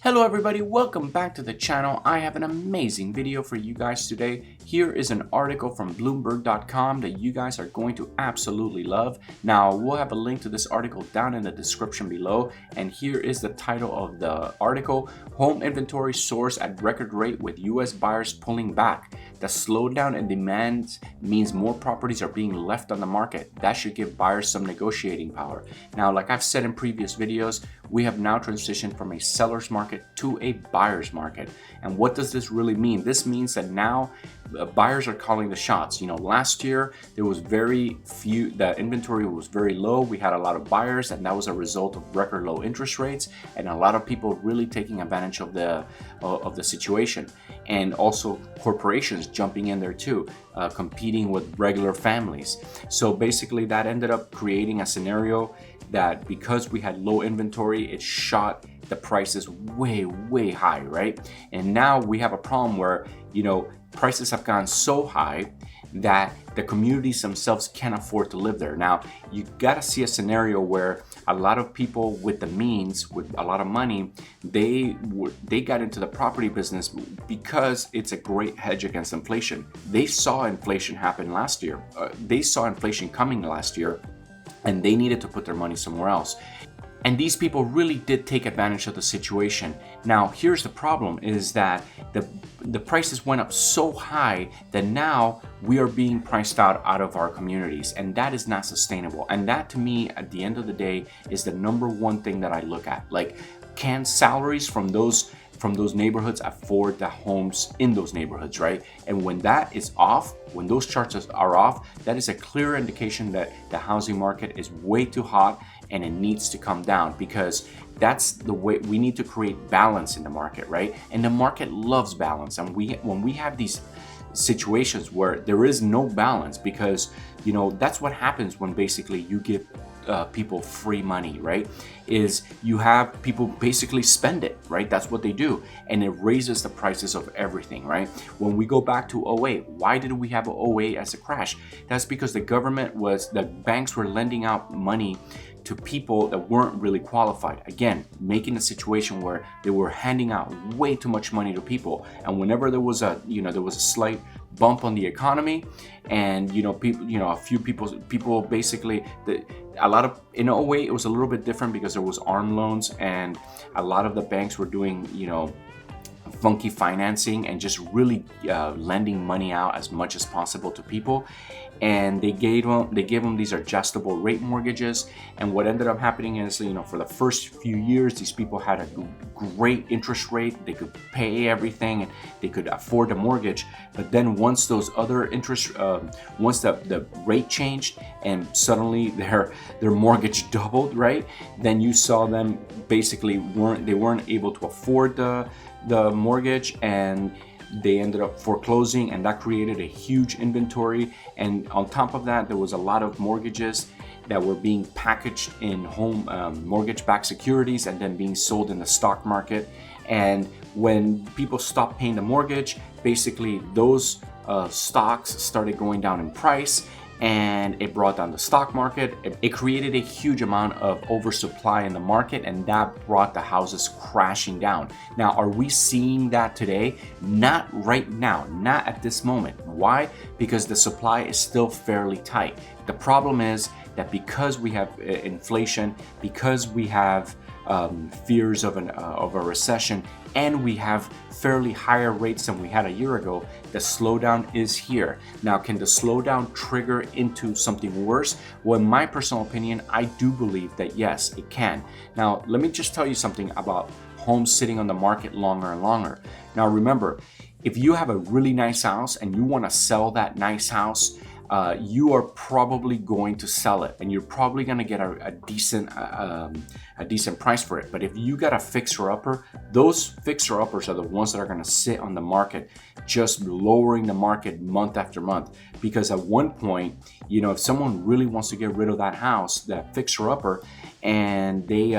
Hello everybody, welcome back to the channel. I have an amazing video for you guys today. Here is an article from Bloomberg.com that you guys are going to absolutely love. Now, we'll have a link to this article down in the description below. And here is the title of the article: Home inventory soars at record rate with US buyers pulling back. The slowdown in demand means more properties are being left on the market. That should give buyers some negotiating power. Now, like I've said in previous videos, we have now transitioned from a seller's market to a buyer's market. And what does this really mean? This means that now buyers are calling the shots. You know, last year there was very few, the inventory was very low. We had a lot of buyers, and that was a result of record low interest rates and a lot of people really taking advantage of the situation. And also corporations jumping in there too, competing with regular families. So basically that ended up creating a scenario that because we had low inventory, it shot the prices way high, right? And now we have a problem where, you know, prices have gone so high that the communities themselves can't afford to live there. Now, you gotta see a scenario where a lot of people with the means, with a lot of money, they got into the property business because it's a great hedge against inflation. They saw inflation happen last year. They saw inflation coming last year, and they needed to put their money somewhere else. And these people really did take advantage of the situation. Now, here's the problem, is that the prices went up so high that now we are being priced out of our communities, and that is not sustainable. And that, to me, at the end of the day, is the number one thing that I look at. Like, can salaries from those neighborhoods afford the homes in those neighborhoods, right? And when that is off, when those charts are off, that is a clear indication that the housing market is way too hot and it needs to come down, because that's the way we need to create balance in the market, right? And the market loves balance. And when we have these situations where there is no balance, because, you know, that's what happens when basically you give people free money, right? Is you have people basically spend it, right? That's what they do. And it raises the prices of everything, right? When we go back to 08, why did we have 08 as a crash? That's because the banks were lending out money to people that weren't really qualified. Again, making a situation where they were handing out way too much money to people. And whenever there was a slight bump on the economy, and a few people basically, in 08 it was a little bit different because there was ARM loans, and a lot of the banks were doing, funky financing and just really lending money out as much as possible to people. And they gave them these adjustable rate mortgages. And what ended up happening is, for the first few years, these people had a great interest rate. They could pay everything and they could afford the mortgage. But then once those other once the rate changed and suddenly their mortgage doubled, right? Then you saw them basically weren't able to afford the mortgage, and they ended up foreclosing, and that created a huge inventory. And on top of that, there was a lot of mortgages that were being packaged in home mortgage-backed securities and then being sold in the stock market. And when people stopped paying the mortgage, basically those stocks started going down in price, and it brought down the stock market. It created a huge amount of oversupply in the market, and that brought the houses crashing down. Now, are we seeing that today? Not right now, not at this moment. Why? Because the supply is still fairly tight. The problem is that because we have inflation, because we have fears of a recession, and we have fairly higher rates than we had a year ago, the slowdown is here. Now, can the slowdown trigger into something worse? Well, in my personal opinion, I do believe that yes, it can. Now, let me just tell you something about homes sitting on the market longer and longer. Now, remember, if you have a really nice house and you want to sell that nice house, you are probably going to sell it, and you're probably going to get a decent price for it. But if you got a fixer-upper, those fixer-uppers are the ones that are going to sit on the market, just lowering the market month after month. Because at one point, if someone really wants to get rid of that house, that fixer-upper, and they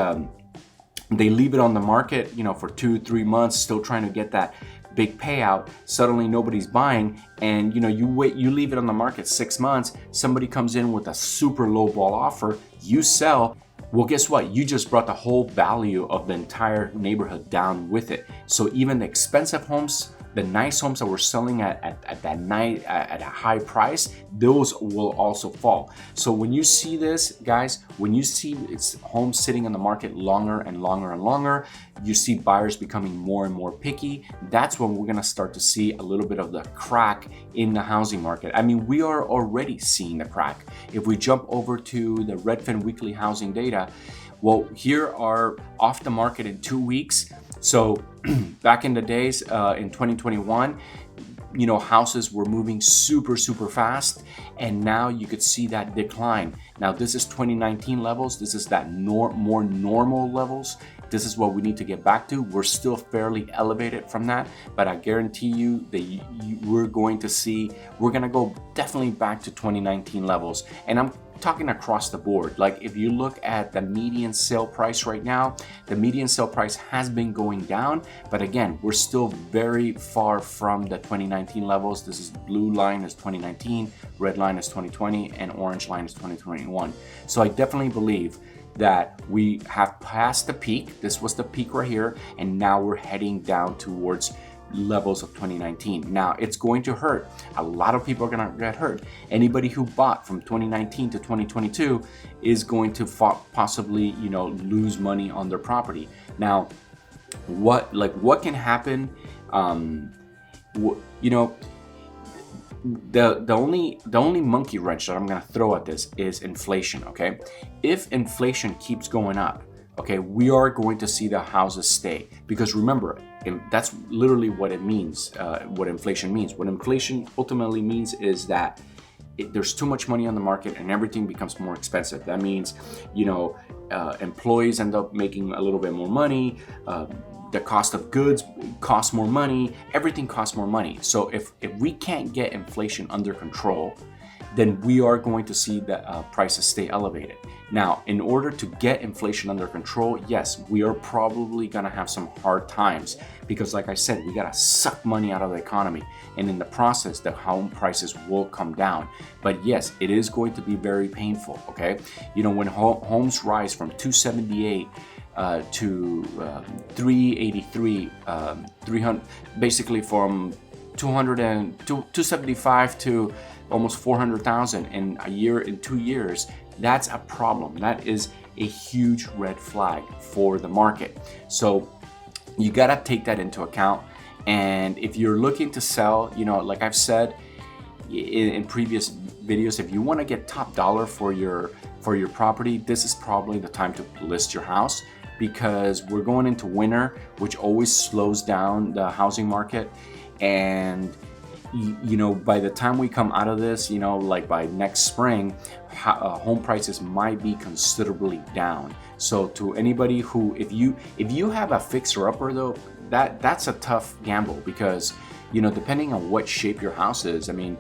leave it on the market, for 2-3 months, still trying to get that big payout, suddenly nobody's buying, and you leave it on the market 6 months, somebody comes in with a super low ball offer, you sell, Well, guess what? You just brought the whole value of the entire neighborhood down with it. So even the expensive homes, the nice homes that we're selling at a high price, those will also fall. So when you see this, guys, when you see it's homes sitting in the market longer and longer and longer, you see buyers becoming more and more picky. That's when we're gonna start to see a little bit of the crack in the housing market. I mean, we are already seeing the crack. If we jump over to the Redfin weekly housing data, well, here are off the market in 2 weeks. So back in the days in 2021, you know, houses were moving super fast, and now you could see that decline. Now this is 2019 levels. This is that more normal levels. This is what we need to get back to. We're still fairly elevated from that, but I guarantee you that we're going to go definitely back to 2019 levels. And I'm talking across the board. Like if you look at the median sale price right now, the median sale price has been going down, but again, we're still very far from the 2019 levels. This is blue line is 2019, red line is 2020, and orange line is 2021. So I definitely believe that we have passed the peak. This was the peak right here, and now we're heading down towards levels of 2019. Now it's going to hurt. A lot of people are going to get hurt. Anybody who bought from 2019 to 2022 is going to possibly, you know, lose money on their property. Now, what can happen? You know, the only monkey wrench that I'm going to throw at this is inflation. Okay, if inflation keeps going up, okay, we are going to see the houses stay, because remember, that's literally what it means, what inflation means. What inflation ultimately means is that there's too much money on the market and everything becomes more expensive. That means, you know, employees end up making a little bit more money, the cost of goods costs more money, everything costs more money. So if we can't get inflation under control, then we are going to see the prices stay elevated. Now, in order to get inflation under control, yes, we are probably gonna have some hard times, because like I said, we gotta suck money out of the economy, and in the process, the home prices will come down. But yes, it is going to be very painful, okay? You know, when homes rise from 278 to 383, 300, basically from 275 to almost 400,000 in a year, in 2 years, that's a problem. That is a huge red flag for the market. So you gotta take that into account. And if you're looking to sell, you know, like I've said in previous videos, if you want to get top dollar for your property, this is probably the time to list your house, because we're going into winter, which always slows down the housing market. And you know, by the time we come out of this, you know, like by next spring, home prices might be considerably down. So to anybody who, if you have a fixer-upper though, that's a tough gamble, because, you know, depending on what shape your house is, I mean,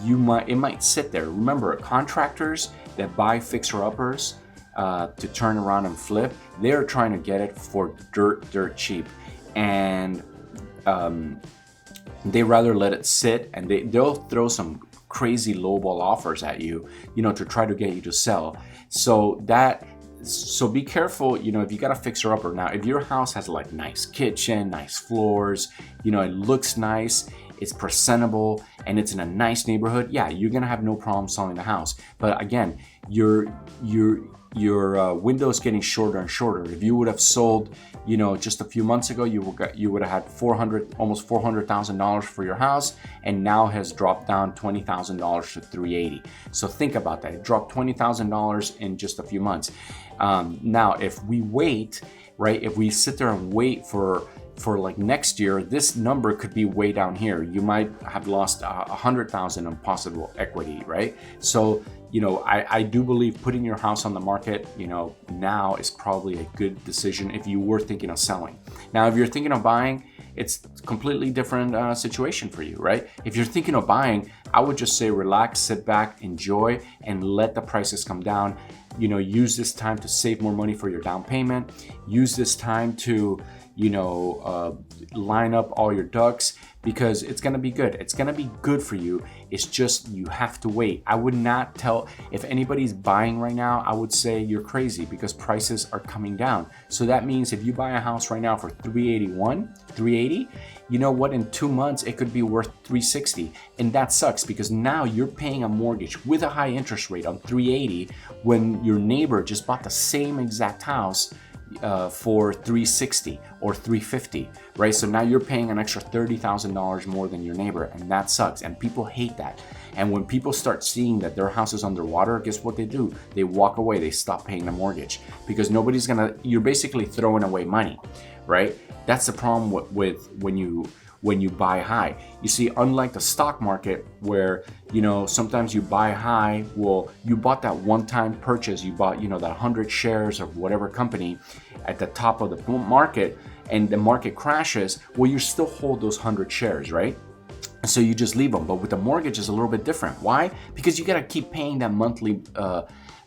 it might sit there. Remember, contractors that buy fixer-uppers to turn around and flip, they're trying to get it for dirt cheap, and they rather let it sit, and they'll throw some crazy lowball offers at you, you know, to try to get you to sell. So be careful, you know, if you got a fixer upper. Now, if your house has like nice kitchen, nice floors, you know, it looks nice, it's presentable, and it's in a nice neighborhood, yeah, you're gonna have no problem selling the house. But again, your window is getting shorter and shorter. If you would have sold, you know, just a few months ago, you would have had almost $400,000 for your house, and now has dropped down $20,000 to $380,000. So think about that. It dropped $20,000 in just a few months. Now, if we wait, right? If we sit there and wait for like next year, this number could be way down here. You might have lost 100,000 in possible equity, right? So, you know, I do believe putting your house on the market, you know, now is probably a good decision if you were thinking of selling. Now, if you're thinking of buying, it's a completely different situation for you, right? If you're thinking of buying, I would just say relax, sit back, enjoy, and let the prices come down. You know, use this time to save more money for your down payment. Use this time to, you know, line up all your ducks, because it's gonna be good. It's gonna be good for you. It's just you have to wait. I would not tell, if anybody's buying right now, I would say you're crazy because prices are coming down. So that means if you buy a house right now for 381, 380, you know what, in 2 months it could be worth 360. And that sucks because now you're paying a mortgage with a high interest rate on 380 when your neighbor just bought the same exact house for 360 or 350, right? So now you're paying an extra $30,000 more than your neighbor, and that sucks. And people hate that. And when people start seeing that their house is underwater, guess what they do? They walk away. They stop paying the mortgage because nobody's gonna. You're basically throwing away money, right? That's the problem with when you buy high. You see, unlike the stock market where, you know, sometimes you buy high, well, you bought that one-time purchase, you bought, you know, that 100 shares of whatever company at the top of the market, and the market crashes, well, you still hold those 100 shares, right? So you just leave them. But with the mortgage, it's a little bit different. Why? Because you got to keep paying that monthly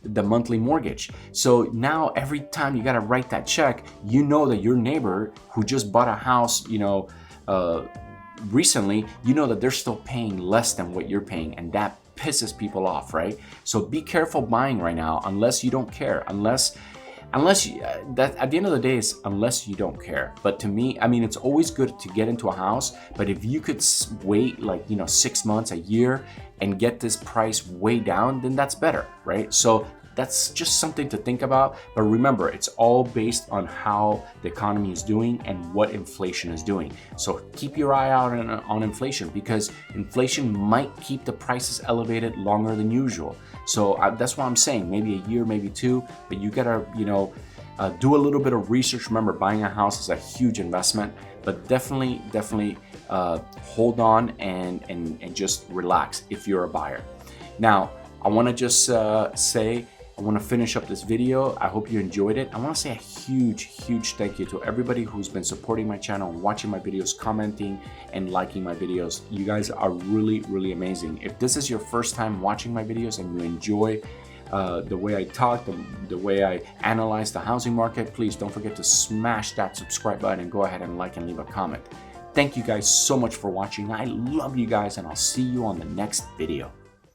the monthly mortgage. So now every time you got to write that check, you know that your neighbor who just bought a house, you know, recently, you know that they're still paying less than what you're paying, and that pisses people off, right? So be careful buying right now, unless you don't care, unless you, that at the end of the day is unless you don't care. But to me, I mean, it's always good to get into a house, but if you could wait like, you know, 6 months, a year, and get this price way down, then that's better, right? So that's just something to think about. But remember, it's all based on how the economy is doing and what inflation is doing. So keep your eye out on inflation, because inflation might keep the prices elevated longer than usual. So that's why I'm saying maybe a year, maybe two, but you gotta, you know, do a little bit of research. Remember, buying a house is a huge investment, but definitely hold on and just relax if you're a buyer. Now, I want to just say, I want to finish up this video. I hope you enjoyed it. I want to say a huge thank you to everybody who's been supporting my channel and watching my videos, commenting and liking my videos. You guys are really amazing. If this is your first time watching my videos and you enjoy the way I talk, the way I analyze the housing market, please don't forget to smash that subscribe button and go ahead and like and leave a comment. Thank you guys so much for watching. I love you guys, and I'll see you on the next video.